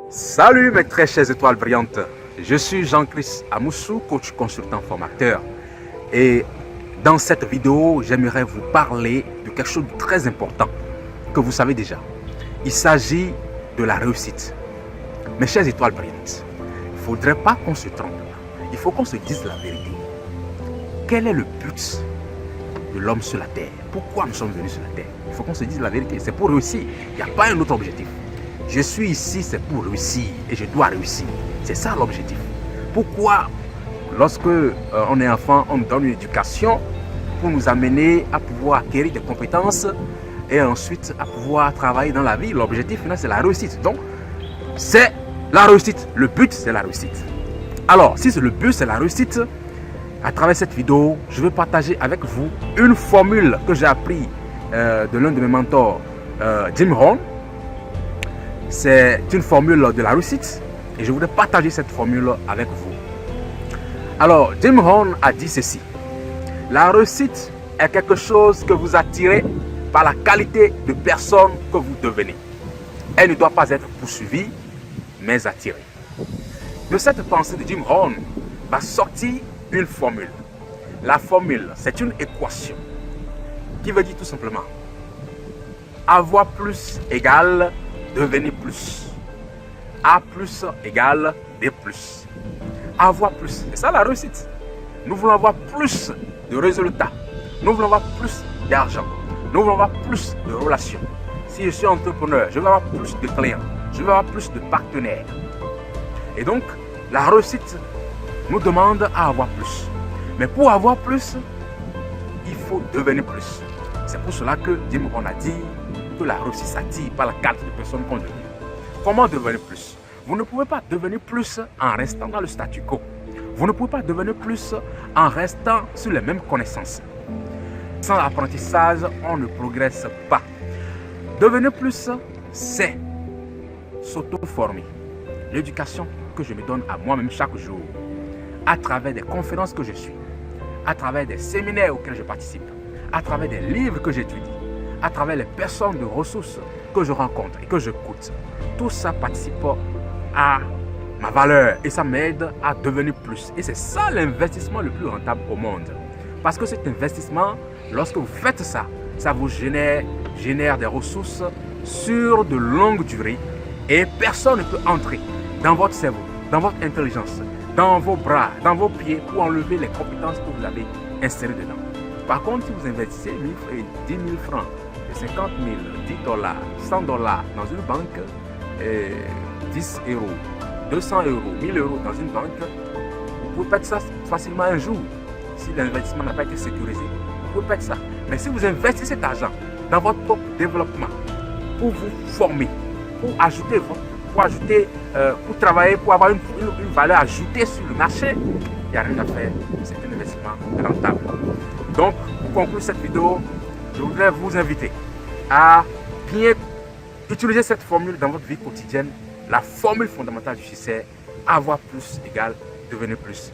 Salut mes très chères étoiles brillantes, je suis Jean-Christ Amoussou, coach consultant formateur. Et dans cette vidéo, j'aimerais vous parler de quelque chose de très important que vous savez déjà. Il s'agit de la réussite. Mes chères étoiles brillantes, il ne faudrait pas qu'on se trompe. Il faut qu'on se dise la vérité. Quel est le but de l'homme sur la terre? Pourquoi nous sommes venus sur la terre? Il faut qu'on se dise la vérité. C'est pour réussir. Il n'y a pas un autre objectif. Je suis ici, c'est pour réussir et je dois réussir. C'est ça l'objectif. Pourquoi, lorsque on est enfant, on nous donne une éducation pour nous amener à pouvoir acquérir des compétences et ensuite à pouvoir travailler dans la vie? L'objectif final, c'est la réussite. Donc, c'est la réussite. Le but, c'est la réussite. Alors, si le but, c'est la réussite, à travers cette vidéo, je vais partager avec vous une formule que j'ai appris de l'un de mes mentors, Jim Rohn. C'est une formule de la réussite et je voudrais partager cette formule avec vous. Alors, Jim Rohn a dit ceci: la réussite est quelque chose que vous attirez par la qualité de personne que vous devenez. Elle ne doit pas être poursuivie, mais attirée. De cette pensée de Jim Rohn va sortir une formule. La formule, c'est une équation qui veut dire tout simplement avoir plus égale devenir plus. A plus égale B plus. Avoir plus. C'est ça la réussite. Nous voulons avoir plus de résultats. Nous voulons avoir plus d'argent. Nous voulons avoir plus de relations. Si je suis entrepreneur, je veux avoir plus de clients. Je veux avoir plus de partenaires. Et donc, la réussite nous demande à avoir plus. Mais pour avoir plus, il faut devenir plus. C'est pour cela que Jim Rohn a dit que la réussite s'attire par la qualité de personnes qu'on devient. Comment devenir plus? Vous ne pouvez pas devenir plus en restant dans le statu quo. Vous ne pouvez pas devenir plus en restant sur les mêmes connaissances. Sans apprentissage, on ne progresse pas. Devenir plus, c'est s'auto-former. L'éducation que je me donne à moi-même chaque jour, à travers des conférences que je suis, à travers des séminaires auxquels je participe, à travers des livres que j'étudie, à travers les personnes de ressources que je rencontre et que j'écoute. Tout ça participe à ma valeur et ça m'aide à devenir plus. Et c'est ça l'investissement le plus rentable au monde. Parce que cet investissement, lorsque vous faites ça, ça vous génère des ressources sur de longues durées et personne ne peut entrer dans votre cerveau, dans votre intelligence, dans vos bras, dans vos pieds pour enlever les compétences que vous avez insérées dedans. Par contre, si vous investissez 10 000 francs, 50 000, 10 dollars, 100 dollars dans une banque, 10 euros, 200 euros, 1000 euros dans une banque, vous pouvez perdre ça facilement un jour. Si l'investissement n'a pas été sécurisé, vous pouvez perdre ça. Mais si vous investissez cet argent dans votre propre développement, pour vous former, pour travailler, pour avoir une valeur ajoutée sur le marché, il n'y a rien à faire. C'est un investissement rentable. Donc, pour conclure cette vidéo, je voudrais vous inviter à bien utiliser cette formule dans votre vie quotidienne. La formule fondamentale du succès: avoir plus égale devenir plus.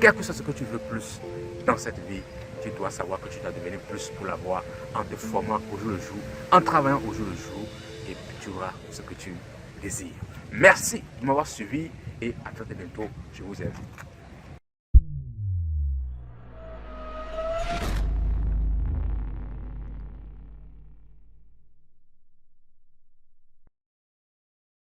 Quel que soit ce que tu veux plus dans cette vie, tu dois savoir que tu dois devenir plus pour l'avoir en te formant au jour le jour, en travaillant au jour le jour, et tu auras ce que tu désires. Merci de m'avoir suivi et à très bientôt. Je vous aime.